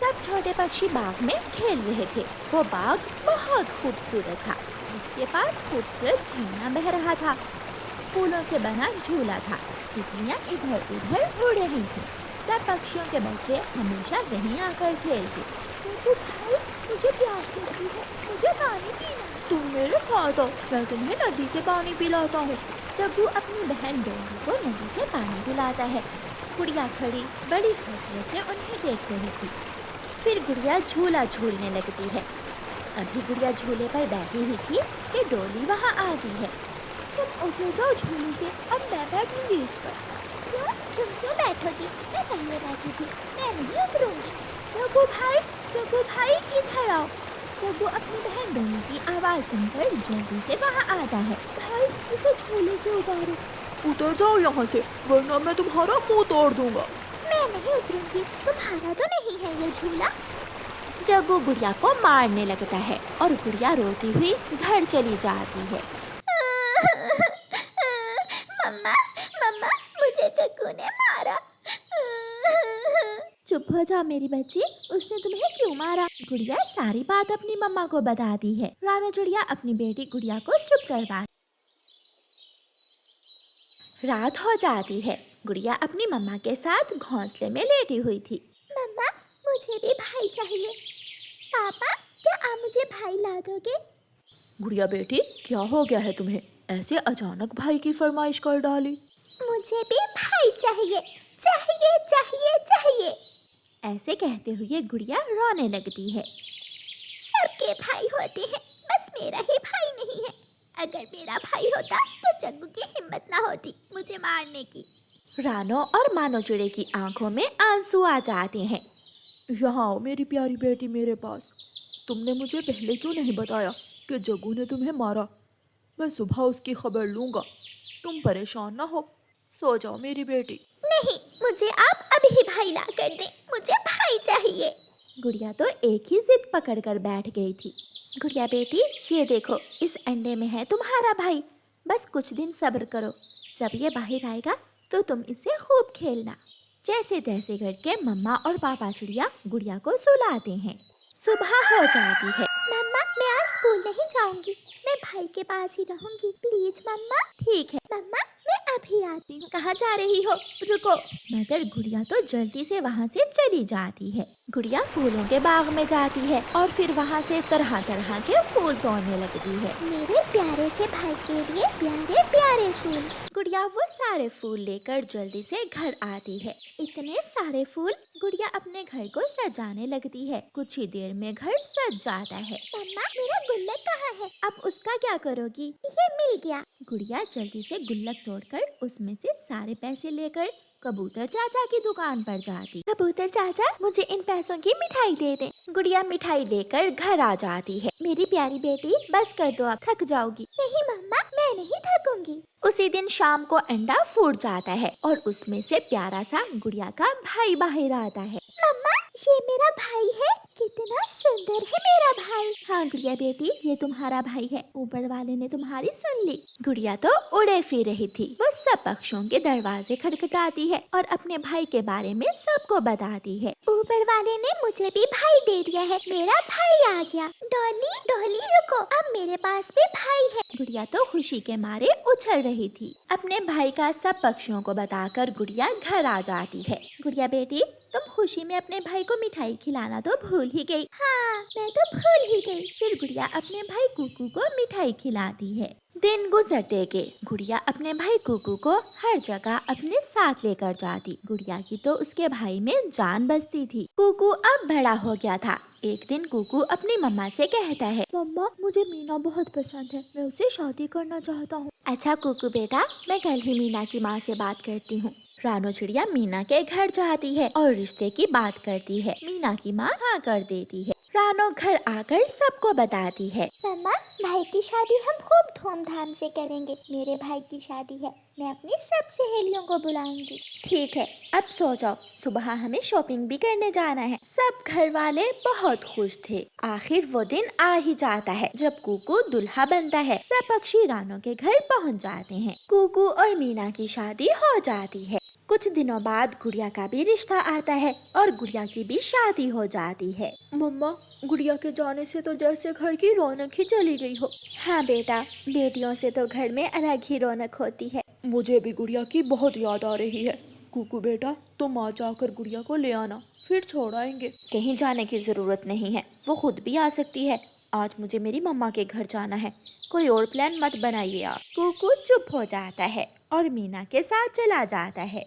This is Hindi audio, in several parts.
सब छोटे पक्षी बाग में खेल रहे थे। वो बाग बहुत खूबसूरत था, जिसके पास खूबसूरत झरना बह रहा था। फूलों से बना झूला था। तितलियां इधर उधर उड़ रही थी। सब पक्षियों के बच्चे हमेशा वहीं आकर खेलते। चोटू भाई, मुझे प्यास लगी है, मुझे पानी पीना है। तुम मेरे साथ आओ, मैं तुम्हें नदी से पानी पिलाता हूँ। जग्गू अपनी बहन डोली को नदी से पानी पिलाता है। गुड़िया खड़ी बड़ी हौसले से उन्हें देख रही थी। फिर गुड़िया झूला झूलने लगती है। अभी गुड़िया झूले पर बैठी हुई थी कि डोली वहाँ आती है। तुम उतर जाओ झूले से, अब मैं बैठूंगी इस पर। क्यों? तुम क्यों बैठोगी? मैं पहले बैठी थी, मैं नहीं उतरूंगी। जग्गू भाई इधर आओ। जग्गू अपनी बहन डोली की आवाज़ सुनकर जल्दी से वहाँ आता है। भाई, इसे झूले से उतारो। उतर जाओ यहाँ से, वरना मैं तुम्हारा मुंह तोड़ दूंगा। मैं नहीं उतरूंगी, तुम्हारा तो नहीं है ये झूला। जग्गू गुड़िया को मारने लगता है और गुड़िया रोती हुई घर चली जाती है। मम्मा, मम्मा, मुझे जग्गू ने मारा। चुप हो जाओ मेरी बच्ची, उसने तुम्हें क्यों मारा? गुड़िया सारी बात अपनी मम्मा को बताती है। रानो चिड़िया अपनी बेटी गुड़िया को चुप करवा। रात हो जाती है। गुड़िया अपनी मम्मा के साथ घोंसले में लेटी हुई थी। मम्मा, मुझे भी भाई चाहिए। पापा, क्या आप मुझे भाई ला दोगे? गुड़िया बेटी, क्या हो गया है तुम्हें? ऐसे अचानक भाई की फरमाइश कर डाली। मुझे भी भाई चाहिए, चाहिए, चाहिए, चाहिए। ऐसे कहते हुए गुड़िया रोने लगती है। सबके भाई होते हैं, बस मेरा ही भाई नहीं है। अगर मेरा भाई होता तो जग्गू की हिम्मत ना होती मुझे मारने की। रानो और मानो चिड़े की आंखों में आंसू आ जाते हैं। यहाँ आओ मेरी प्यारी बेटी मेरे पास। तुमने मुझे पहले क्यों नहीं बताया कि जग्गू ने तुम्हें मारा? मैं सुबह उसकी खबर लूँगा। तुम परेशान ना हो, सो जाओ मेरी बेटी। नहीं, मुझे आप अभी भाई ला कर दें, मुझे भाई चाहिए। गुड़िया तो एक ही जिद पकड़ कर बैठ गई थी। गुड़िया बेटी, ये देखो, इस अंडे में है तुम्हारा भाई। बस कुछ दिन सब्र करो, जब ये बाहर आएगा तो तुम इससे खूब खेलना। जैसे तैसे करके मम्मा और पापा चिड़िया गुड़िया को सुलाते हैं। सुबह हो जाती है। मम्मा, मैं आज स्कूल नहीं जाऊंगी, मैं भाई के पास ही रहूंगी, प्लीज मम्मा। ठीक है मम्मा, मैं अभी आती हूँ। कहाँ जा रही हो? रुको। मगर गुड़िया तो जल्दी से वहाँ से चली जाती है। गुड़िया फूलों के बाग में जाती है और फिर वहाँ से तरह तरह के फूल तोड़ने लगती है। मेरे प्यारे से भाई के लिए प्यारे प्यारे फूल। गुड़िया वो सारे फूल लेकर जल्दी से घर आती है। इतने सारे फूल, गुड़िया अपने घर को सजाने लगती है। कुछ ही देर में घर सज जाता है। मम्मा, मेरा गुल्लक कहाँ है? अब उसका क्या करोगी? ये मिल गया। गुड़िया जल्दी से गुल्लक तोड़कर उसमें से सारे पैसे लेकर कबूतर चाचा की दुकान पर जाती। कबूतर चाचा, मुझे इन पैसों की मिठाई दे दे। गुड़िया मिठाई लेकर घर आ जाती है। मेरी प्यारी बेटी, बस कर दो, आप थक जाओगी। नहीं मम्मा, मैं नहीं थकूंगी। उसी दिन शाम को अंडा फूट जाता है और उसमें से प्यारा सा गुड़िया का भाई बाहर आता है। मम्मा, ये मेरा भाई है, कितना सुंदर है मेरा भाई। हाँ गुड़िया बेटी, ये तुम्हारा भाई है, ऊपर वाले ने तुम्हारी सुन ली। गुड़िया तो उड़े फिर रही थी। वो सब पक्षियों के दरवाजे खटखटाती है और अपने भाई के बारे में सबको बताती है। ऊपर वाले ने मुझे भी भाई दे दिया है, मेरा भाई आ गया। डॉली, डॉली रुको, अब मेरे पास भी भाई है। गुड़िया तो खुशी के मारे उछल रही थी। अपने भाई का सब पक्षियों को बताकर गुड़िया घर आ जाती है। गुड़िया बेटी, तुम खुशी में अपने भाई को मिठाई खिलाना तो भूल ही गई। हाँ, मैं तो भूल ही गई। फिर गुड़िया अपने भाई कुकू को मिठाई खिलाती है। दिन गुजरते गए। गुड़िया अपने भाई कुकू को हर जगह अपने साथ लेकर जाती। गुड़िया की तो उसके भाई में जान बसती थी। कुकू अब बड़ा हो गया था। एक दिन कुकू अपनी मम्मा से कहता है, मम्मा, मुझे मीना बहुत पसंद है, मैं उसे शादी करना चाहता हूँ। अच्छा कुकू बेटा, मैं कल ही मीना की माँ से बात करती हूँ। रानो चिड़िया मीना के घर जाती है और रिश्ते की बात करती है। मीना की माँ हाँ कर देती है। रानो घर आकर सबको बताती है, मम्मा, भाई की शादी हम खूब धूमधाम से करेंगे। मेरे भाई की शादी है, मैं अपनी सब सहेलियों को बुलाऊंगी। ठीक है, अब सो जाओ, सुबह हमें शॉपिंग भी करने जाना है। सब घर वाले बहुत खुश थे। आखिर वो दिन आ ही जाता है जब कुकू दुल्हा बनता है। सब पक्षी रानो के घर पहुंच जाते हैं। कुकू और मीना की शादी हो जाती है। कुछ दिनों बाद गुड़िया का भी रिश्ता आता है और गुड़िया की भी शादी हो जाती है। मम्मा, गुड़िया के जाने से तो जैसे घर की रौनक ही चली गई हो। हाँ बेटा, बेटियों से तो घर में अलग ही रौनक होती है। मुझे भी गुड़िया की बहुत याद आ रही है। कुकू बेटा, तुम आज आकर गुड़िया को ले आना, फिर छोड़ आएंगे। कहीं जाने की जरूरत नहीं है, वो खुद भी आ सकती है। आज मुझे मेरी मम्मा के घर जाना है, कोई और प्लान मत बनाइए आप। कुकू चुप हो जाता है और मीना के साथ चला जाता है।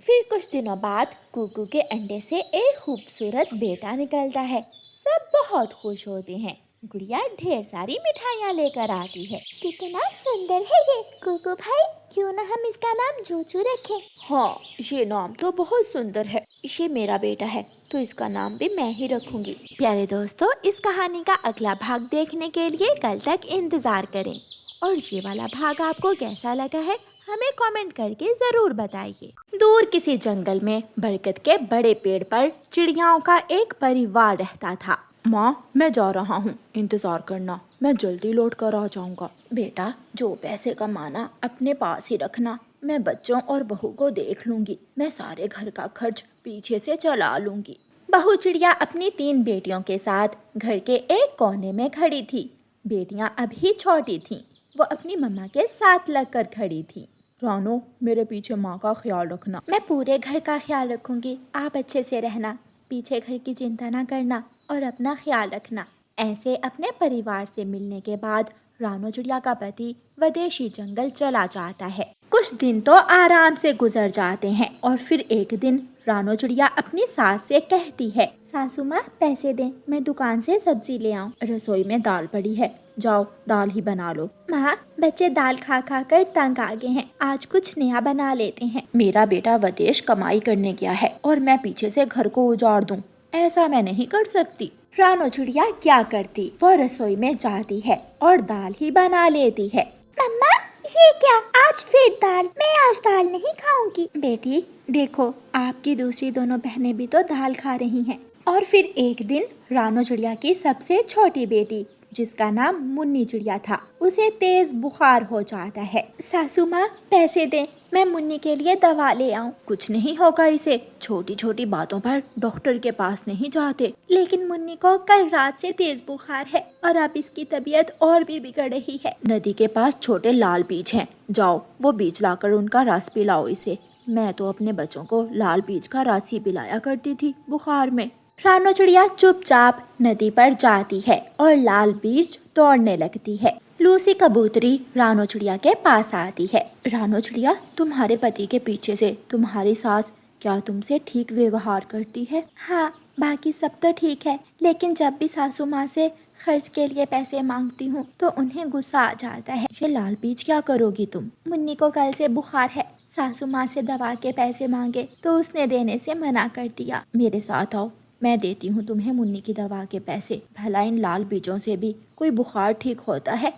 फिर कुछ दिनों बाद कुकू के अंडे से एक खूबसूरत बेटा निकलता है। सब बहुत खुश होते हैं। गुड़िया ढेर सारी मिठाइयाँ लेकर आती है। कितना सुंदर है ये कुकू भाई, क्यों ना हम इसका नाम चूचू रखें। हाँ, ये नाम तो बहुत सुंदर है। ये मेरा बेटा है तो इसका नाम भी मैं ही रखूंगी। प्यारे दोस्तों, इस कहानी का अगला भाग देखने के लिए कल तक इंतजार करें। और ये वाला भाग आपको कैसा लगा है हमें कमेंट करके जरूर बताइए। दूर किसी जंगल में बरगद के बड़े पेड़ पर चिड़ियाओं का एक परिवार रहता था। माँ, मैं जा रहा हूँ, इंतजार करना, मैं जल्दी लौट कर आ जाऊंगा। बेटा, जो पैसे कमाना अपने पास ही रखना। मैं बच्चों और बहू को देख लूंगी। मैं सारे घर का खर्च पीछे से चला लूंगी। बहू चिड़िया अपनी 3 बेटियों के साथ घर के एक कोने में खड़ी थी। बेटियां अभी छोटी थीं। वो अपनी मम्मा के साथ लगकर खड़ी थी। रानो, मेरे पीछे माँ का ख्याल रखना। मैं पूरे घर का ख्याल रखूंगी, आप अच्छे से रहना, पीछे घर की चिंता ना करना और अपना ख्याल रखना। ऐसे अपने परिवार से मिलने के बाद रानो चिड़िया का पति विदेशी जंगल चला जाता है। कुछ दिन तो आराम से गुजर जाते हैं और फिर एक दिन रानो चिड़िया अपनी सास से कहती है, सासू माँ पैसे दें, मैं दुकान से सब्जी ले आऊं। रसोई में दाल पड़ी है, जाओ दाल ही बना लो। माँ, बच्चे दाल खा खा कर तंग आ गए हैं, आज कुछ नया बना लेते हैं। मेरा बेटा विदेश कमाई करने गया है और मैं पीछे से घर को उजाड़ दूं, ऐसा मैं नहीं कर सकती। रानो चिड़िया क्या करती, वो रसोई में जाती है और दाल ही बना लेती है। मम्मा, ये क्या, आज फिर दाल? मैं आज दाल नहीं खाऊंगी। बेटी देखो, आपकी दूसरी दोनों बहनें भी तो दाल खा रही हैं। और फिर एक दिन रानो चिड़िया की सबसे छोटी बेटी, जिसका नाम मुन्नी चिड़िया था, उसे तेज बुखार हो जाता है। सासू माँ पैसे दें, मैं मुन्नी के लिए दवा ले आऊं। कुछ नहीं होगा इसे, छोटी छोटी बातों पर डॉक्टर के पास नहीं जाते। लेकिन मुन्नी को कल रात से तेज बुखार है और अब इसकी तबीयत और भी बिगड़ रही है। नदी के पास छोटे लाल बीज हैं, जाओ वो बीज लाकर उनका रस पिलाओ इसे। मैं तो अपने बच्चों को लाल बीज का रस ही पिलाया करती थी बुखार में। रानो चिड़िया चुपचाप नदी पर जाती है और लाल बीज तोड़ने लगती है। लूसी कबूतरी रानो चिड़िया के पास आती है। रानो चिड़िया, तुम्हारे पति के पीछे से तुम्हारी सास क्या तुमसे ठीक व्यवहार करती है? हाँ, बाकी सब तो ठीक है, लेकिन जब भी सासू माँ से खर्च के लिए पैसे मांगती हूँ तो उन्हें गुस्सा आ जाता है। ये लाल बीज क्या करोगी तुम? मुन्नी को कल से बुखार है, सासू माँ से दवा के पैसे मांगे तो उसने देने से मना कर दिया। मेरे साथ आओ, मैं देती हूँ तुम्हें मुन्नी की दवा के पैसे। भला इन लाल बीजों से भी कोई बुखार ठीक होता है?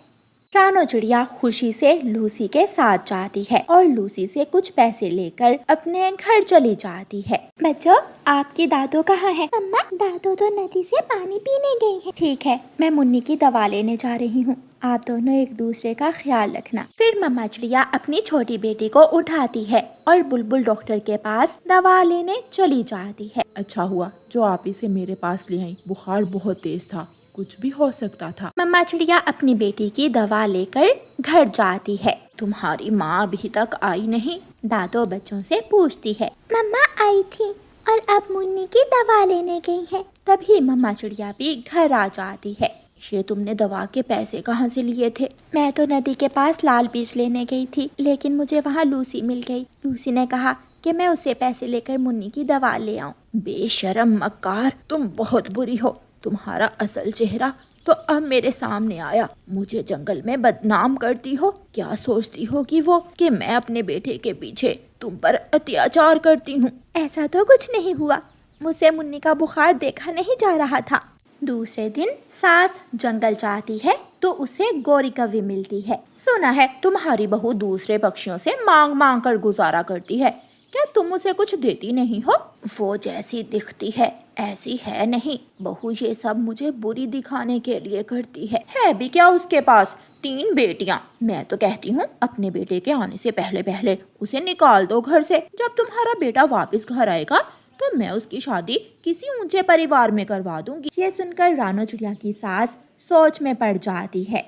रानो चिड़िया खुशी से लूसी के साथ जाती है और लूसी से कुछ पैसे लेकर अपने घर चली जाती है। बच्चों, आपकी दादू कहाँ है? अम्मा, दादू तो नदी से पानी पीने गई है। ठीक है, मैं मुन्नी की दवा लेने जा रही हूँ, आप दोनों एक दूसरे का ख्याल रखना। फिर मम्मा चिड़िया अपनी छोटी बेटी को उठाती है और बुलबुल डॉक्टर के पास दवा लेने चली जाती है। अच्छा हुआ जो आप इसे मेरे पास ले आई, बुखार बहुत तेज था, कुछ भी हो सकता था। मम्मा चिड़िया अपनी बेटी की दवा लेकर घर जाती है। तुम्हारी माँ अभी तक आई नहीं? दादू बच्चों से पूछती है। मम्मा आई थी और अब मुन्नी की दवा लेने गई है। तभी मम्मा चिड़िया भी घर आ जाती है। ये तुमने दवा के पैसे कहाँ से लिए थे? मैं तो नदी के पास लाल बीज लेने गई थी, लेकिन मुझे वहाँ लूसी मिल गई। लूसी ने कहा कि मैं उसे पैसे लेकर मुन्नी की दवा ले आऊं। बेशरम मक्कार, तुम बहुत बुरी हो। तुम्हारा असल चेहरा तो अब मेरे सामने आया। मुझे जंगल में बदनाम करती हो। क्या सोचती हो कि वो कि मैं अपने बेटे के पीछे तुम पर अत्याचार करती हूँ? ऐसा तो कुछ नहीं हुआ, मुझसे मुन्नी का बुखार देखा नहीं जा रहा था। दूसरे दिन सास जंगल जाती है तो उसे गोरी कौवी मिलती है। सुना है तुम्हारी बहू दूसरे पक्षियों से मांग मांग कर गुजारा करती है, क्या तुम उसे कुछ देती नहीं हो? वो जैसी दिखती है ऐसी है नहीं। बहू ये सब मुझे बुरी दिखाने के लिए करती है भी क्या उसके पास? 3 बेटियां। मैं तो कहती हूँ अपने बेटे के आने से पहले पहले उसे निकाल दो घर से। जब तुम्हारा बेटा वापस घर आएगा तो मैं उसकी शादी किसी ऊंचे परिवार में करवा दूंगी। ये सुनकर रानो चिड़िया की सास सोच में पड़ जाती है।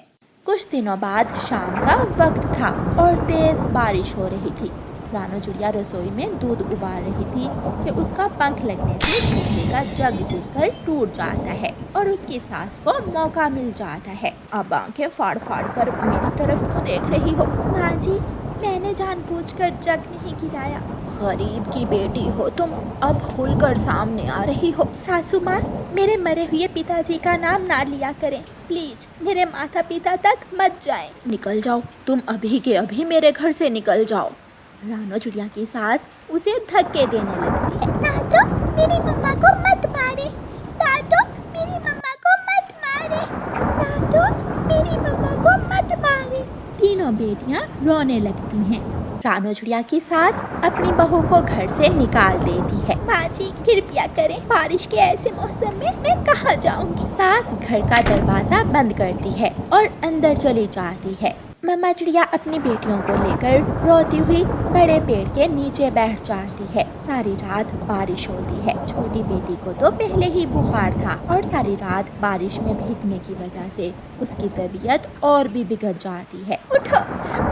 कुछ दिनों बाद शाम का वक्त था और तेज बारिश हो रही थी। रानो चिड़िया रसोई में दूध उबाल रही थी कि उसका पंख लगने से बिजली का जग गिरकर टूट जाता है और उसकी सास को मौका मिल जाता है। अब आंखें फाड़ फाड़ कर मेरी तरफ क्यों देख रही हो? माँ जी, मैंने जानबूझकर जग नहीं गिराया। गरीब की बेटी हो तुम, अब खुलकर सामने आ रही हो। सासू माँ, मेरे मरे हुए पिताजी का नाम ना लिया करें प्लीज। मेरे माता पिता तक मत जाएं। निकल जाओ, तुम अभी के अभी मेरे घर से निकल जाओ। रानो चिड़िया की सास उसे धक्के देने लगती है। दादू, मेरी मम्मा को मत मारे। दादू, मेरी मम्मा को मत मारे। दादू, मेरी मम्मा को मत मारे। तीनों बेटियां रोने लगती हैं। रानो चिड़िया की सास अपनी बहू को घर से निकाल देती है। माँ जी, कृपया करें, बारिश के ऐसे मौसम में मैं कहाँ जाऊँगी? सास घर का दरवाजा बंद करती है और अंदर चली जाती है। मम्मा चिड़िया अपनी बेटियों को लेकर रोती हुई बड़े पेड़ के नीचे बैठ जाती है। सारी रात बारिश होती है। छोटी बेटी को तो पहले ही बुखार था और सारी रात बारिश में भीगने की वजह से उसकी तबीयत और भी बिगड़ जाती है। उठो,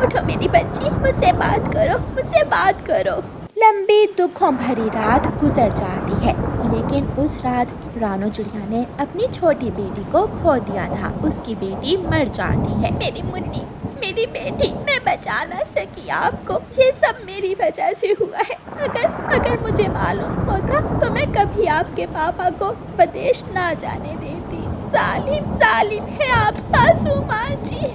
उठो मेरी बच्ची, मुझसे बात करो, मुझसे बात करो। लंबी दुखों भरी रात गुजर जाती है, लेकिन उस रात रानो चिड़िया ने अपनी छोटी बेटी को खो दिया था। उसकी बेटी मर जाती है। मेरी मुन्नी, मेरी बेटी, मैं बचा ना सकी आपको। ये सब मेरी वजह से हुआ है। अगर मुझे मालूम होता तो मैं कभी आपके पापा को विदेश ना जाने देती। जालिम है आप सासू माँ जी।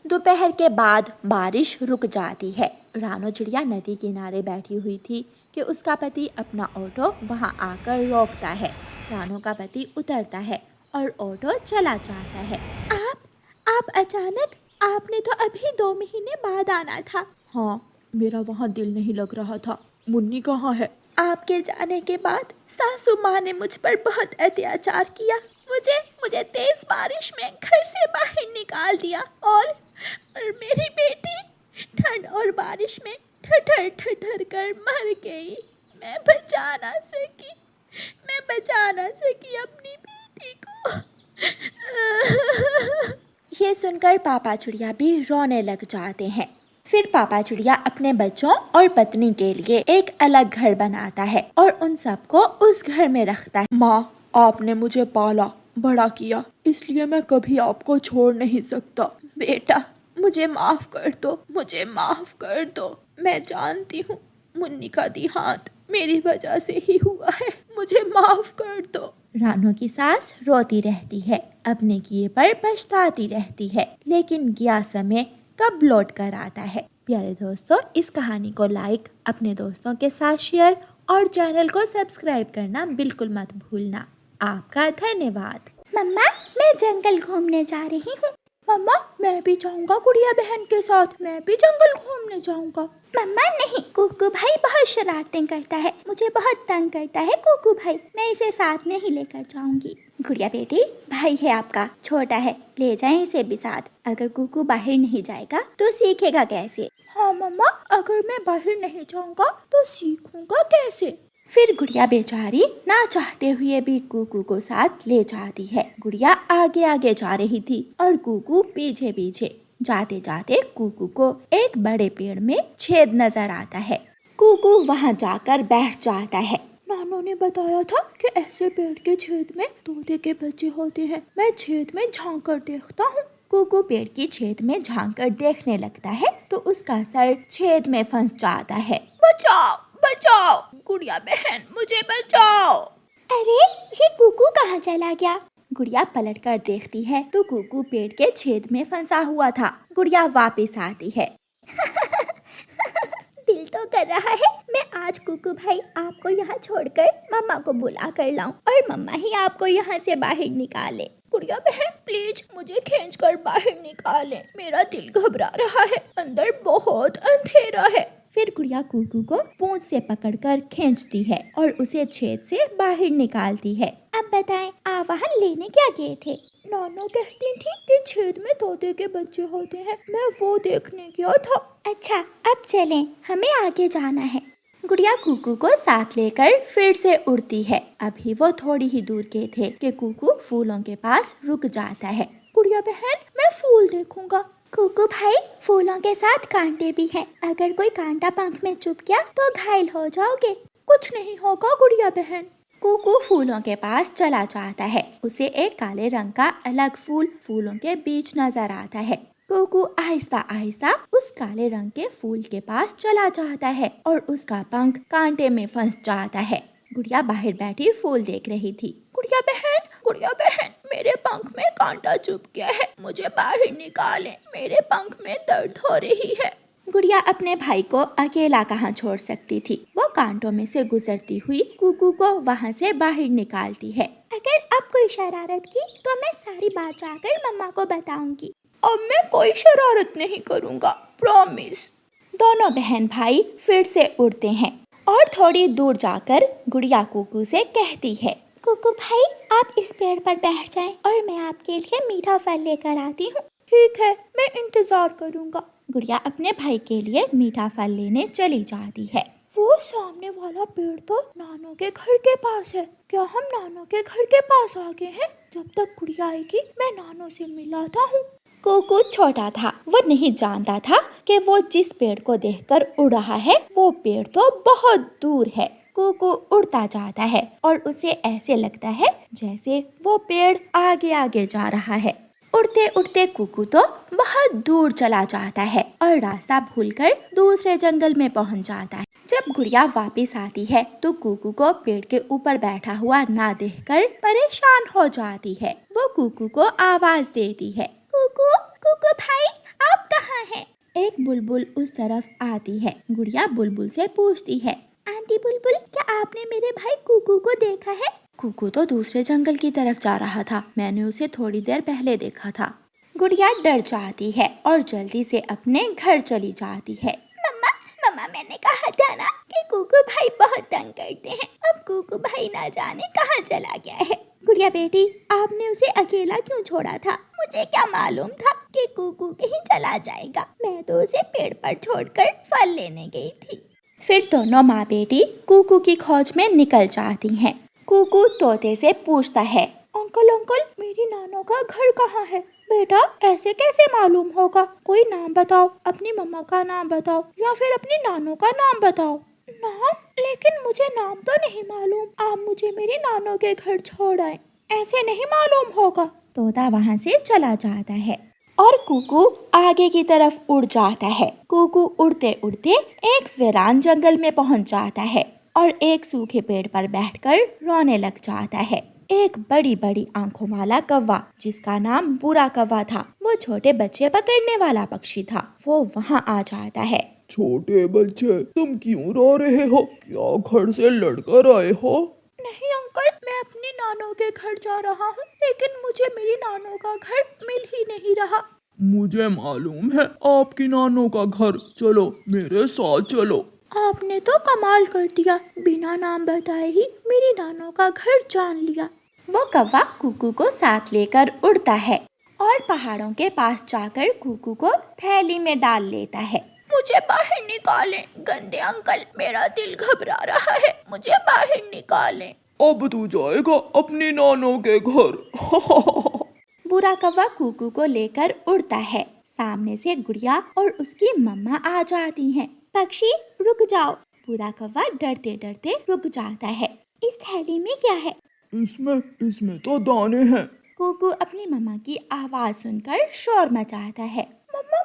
दोपहर के बाद बारिश रुक जाती है। रानो चिड़िया नदी किनारे बैठी हुई थी कि उसका पति अपना ऑटो वहां आकर रोकता है। रानो का पति उतरता है और ऑटो चला जाता है। आप अचानक, आपने तो अभी 2 महीने बाद आना था। हाँ, मेरा वहाँ दिल नहीं लग रहा था। मुन्नी कहाँ है? आपके जाने के बाद सासू माँ ने मुझ पर बहुत अत्याचार किया। मुझे तेज बारिश में घर से बाहर निकाल दिया और मेरी बेटी ठंड और बारिश में ठठर कर मर गई। मैं बचा ना सकी अपनी बेटी को। ये सुनकर पापा चिड़िया भी रोने लग जाते हैं। फिर पापा चिड़िया अपने बच्चों और पत्नी के लिए एक अलग घर बनाता है और उन सबको उस घर में रखता है। माँ, आपने मुझे पाला बड़ा किया, इसलिए मैं कभी आपको छोड़ नहीं सकता। बेटा, मुझे माफ कर दो। मैं जानती हूँ मुन्नी का देहांत मेरी वजह से ही हुआ है। मुझे माफ कर दो। रानो की सास रोती रहती है, अपने किए पर पछताती रहती है, लेकिन गया समय कब लौट कर आता है। प्यारे दोस्तों, इस कहानी को लाइक, अपने दोस्तों के साथ शेयर और चैनल को सब्सक्राइब करना बिल्कुल मत भूलना। आपका धन्यवाद। मम्मा, मैं जंगल घूमने जा रही हूँ। मम्मा, मैं भी जाऊंगा गुड़िया बहन के साथ। मैं भी जंगल घूमने जाऊंगा। मम्मा नहीं, कुकू भाई बहुत शरारतें करता है, मुझे बहुत तंग करता है कुकू भाई। मैं इसे साथ में ही लेकर जाऊंगी। गुड़िया बेटी, भाई है आपका, छोटा है, ले जाएं इसे भी साथ। अगर कुकू बाहर नहीं जाएगा तो सीखेगा कैसे? हाँ मम्मा, अगर मैं बाहर नहीं जाऊंगा तो सीखूंगा कैसे? फिर गुड़िया बेचारी ना चाहते हुए भी कुकू को साथ ले जाती है। गुड़िया आगे आगे जा रही थी और कुकू पीछे पीछे। जाते जाते कुकू को एक बड़े पेड़ में छेद नजर आता है। कुकू वहां जाकर बैठ जाता है। नानू ने बताया था कि ऐसे पेड़ के छेद में तोते के बच्चे होते हैं। मैं छेद में झांक कर देखता हूँ। कुकू पेड़ की छेद में झांक कर देखने लगता है तो उसका सर छेद में फंस जाता है। बचाओ, बचाओ गुड़िया बहन, मुझे बचाओ। अरे, ये कुकू कहाँ चला गया? गुड़िया पलट कर देखती है तो कुकू पेड़ के छेद में फंसा हुआ था। गुड़िया वापस आती है। दिल तो कर रहा है मैं आज कुकू भाई आपको यहाँ छोड़कर मम्मा को बुला कर लाऊं और मम्मा ही आपको यहाँ से बाहर निकाले। गुड़िया बहन, प्लीज मुझे खींचकर बाहर निकालें। मेरा दिल घबरा रहा है, अंदर बहुत अंधेरा है। फिर गुड़िया कुकू को पूंछ से पकड़कर खींचती है और उसे छेद से बाहर निकालती है। अब बताएं, आप वहाँ लेने क्या गए थे? नानो कहती थी कि छेद में तोते के बच्चे होते हैं, मैं वो देखने गया था। अच्छा, अब चलें, हमें आगे जाना है। गुड़िया कुकू को साथ लेकर फिर से उड़ती है। अभी वो थोड़ी ही दूर के थे कि कुकू फूलों के पास रुक जाता है। गुड़िया बहन, मैं फूल देखूंगा। कुकू भाई, फूलों के साथ कांटे भी हैं। अगर कोई कांटा पंख में चुभ गया तो घायल हो जाओगे। कुछ नहीं होगा गुड़िया बहन। कुकू फूलों के पास चला जाता है। उसे एक काले रंग का अलग फूल फूलों के बीच नजर आता है। कुकू आहिस्ता आहिस्ता उस काले रंग के फूल के पास चला जाता है और उसका पंख कांटे में फंस जाता है। गुड़िया बाहर बैठी फूल देख रही थी। गुड़िया बहन, मेरे पंख में कांटा चुभ गया है, मुझे बाहर निकालें, मेरे पंख में दर्द हो रही है। गुड़िया अपने भाई को अकेला कहाँ छोड़ सकती थी। वो कांटों में से गुजरती हुई कुकू को वहाँ से बाहर निकालती है। अगर अब कोई शरारत की तो मैं सारी बात जाकर मम्मा को बताऊंगी। अब मैं कोई शरारत नहीं करूँगा, प्रॉमिस। दोनों बहन भाई फिर से उड़ते हैं और थोड़ी दूर जाकर गुड़िया कुकू से कहती है, कुकू भाई आप इस पेड़ पर बैठ जाएं और मैं आपके लिए मीठा फल लेकर आती हूँ। ठीक है, मैं इंतजार करूँगा। गुड़िया अपने भाई के लिए मीठा फल लेने चली जाती है। वो सामने वाला पेड़ तो नानो के घर के पास है। क्या हम नानो के घर के पास आ गए हैं? जब तक गुड़िया आएगी मैं नानो से मिलाता हूँ। कुकू छोटा था, वो नहीं जानता था कि वो जिस पेड़ को देखकर उड़ रहा है वो पेड़ तो बहुत दूर है। कुकू उड़ता जाता है और उसे ऐसे लगता है जैसे वो पेड़ आगे आगे जा रहा है। उड़ते उड़ते कुकू तो बहुत दूर चला जाता है और रास्ता भूलकर दूसरे जंगल में पहुंच जाता है। जब गुड़िया वापस आती है तो कुकू को पेड़ के ऊपर बैठा हुआ ना देखकर परेशान हो जाती है। वो कुकू को आवाज देती है, कुकू कुकू भाई आप कहाँ हैं? एक बुलबुल उस तरफ आती है। गुड़िया बुलबुल से पूछती है, आंटी बुलबुल क्या आपने मेरे भाई कुकू को देखा है? कुकू तो दूसरे जंगल की तरफ जा रहा था, मैंने उसे थोड़ी देर पहले देखा था। गुड़िया डर जाती है और जल्दी से अपने घर चली जाती है। मम्मा मैंने कहा था ना कि कुकू भाई बहुत तंग करते हैं। अब कुकू भाई ना जाने कहाँ चला गया है। गुड़िया बेटी, आपने उसे अकेला क्यों छोड़ा था? मुझे क्या मालूम था कि कुकू कहीं चला जाएगा। मैं तो उसे पेड़ पर छोड़कर फल लेने गई थी। फिर दोनों माँ बेटी कुकू की खोज में निकल जाती हैं। कुकू तोते से पूछता है, अंकल मेरी नानो का घर कहाँ है? बेटा ऐसे कैसे मालूम होगा? कोई नाम बताओ, अपनी मम्मा का नाम बताओ या फिर अपनी नानो का नाम बताओ। नाम? लेकिन मुझे नाम तो नहीं मालूम। आप मुझे मेरी नानो के घर छोड़ आए, ऐसे नहीं मालूम होगा। तोता वहाँ से चला जाता है और कुकू आगे की तरफ उड़ जाता है। कुकू उड़ते उड़ते एक वीरान जंगल में पहुँच जाता है और एक सूखे पेड़ पर बैठकर रोने लग जाता है। एक बड़ी बड़ी आंखों वाला कौवा जिसका नाम बुरा कौवा था, वो छोटे बच्चे पकड़ने वाला पक्षी था, वो वहाँ आ जाता है। छोटे बच्चे तुम क्यों रो रहे हो? क्या घर से लड़कर आए हो? नहीं अंकल, मैं अपनी नानो के घर जा रहा हूँ, लेकिन मुझे मेरी नानो का घर मिल ही नहीं रहा। मुझे मालूम है आपकी नानो का घर, चलो मेरे साथ चलो। आपने तो कमाल कर दिया, बिना नाम बताए ही मेरी नानो का घर जान लिया। वो कौवा कुकू को साथ लेकर उड़ता है और पहाड़ों के पास जाकर कुकू को थैली में डाल लेता है। मुझे बाहर निकालें, गंदे अंकल, मेरा दिल घबरा रहा है, मुझे बाहर निकालें। अब तू जाएगा अपनी नानो के घर। बुरा कौवा कुकू को लेकर उड़ता है। सामने से गुड़िया और उसकी मम्मा आ जाती हैं। पक्षी रुक जाओ। बुरा कौवा डरते डरते रुक जाता है। इस थैली में क्या है? इसमें तो दाने हैं। कुकू अपनी मम्मा की आवाज सुनकर शोर मचाता है। मम्मा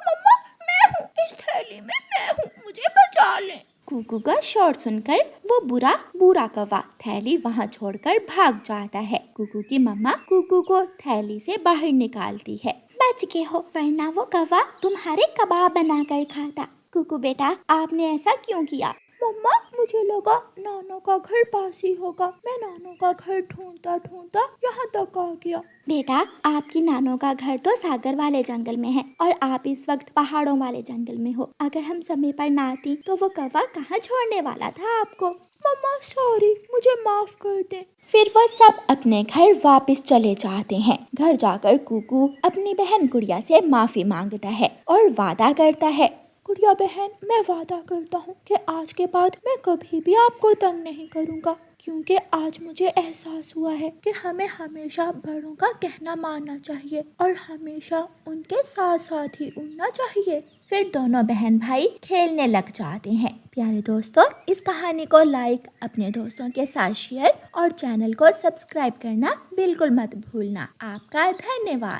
मैं हूँ, इस थैली में मैं हूँ, मुझे बचा लें। कुकू का शोर सुनकर वो बुरा कौवा थैली वहाँ छोड़कर भाग जाता है। कुकू की मम्मा कुकू को थैली से बाहर निकालती है। बच गए हो, वरना वो कौवा तुम्हारे कबाब बनाकर खाता। कुकू बेटा, आपने ऐसा क्यों किया? मम्मा मुझे लगा नानू का घर पास ही होगा। मैं नानू का घर ढूंढता ढूंढता यहाँ तक आ गया। बेटा, आपकी नानों का घर तो सागर वाले जंगल में है और आप इस वक्त पहाड़ों वाले जंगल में हो। अगर हम समय पर ना आती तो वो कौवा कहाँ छोड़ने वाला था आपको। मम्मा सॉरी, मुझे माफ कर दे। फिर वो सब अपने घर वापस चले जाते हैं। घर जाकर कुकू अपनी बहन गुड़िया से माफी मांगता है और वादा करता है। गुड़िया बहन, मैं वादा करता हूँ कि आज के बाद मैं कभी भी आपको तंग नहीं करूँगा, क्योंकि आज मुझे एहसास हुआ है कि हमें हमेशा बड़ों का कहना मानना चाहिए और हमेशा उनके साथ साथ ही उड़ना चाहिए। फिर दोनों बहन भाई खेलने लग जाते हैं। प्यारे दोस्तों, इस कहानी को लाइक, अपने दोस्तों के साथ शेयर और चैनल को सब्सक्राइब करना बिल्कुल मत भूलना। आपका धन्यवाद।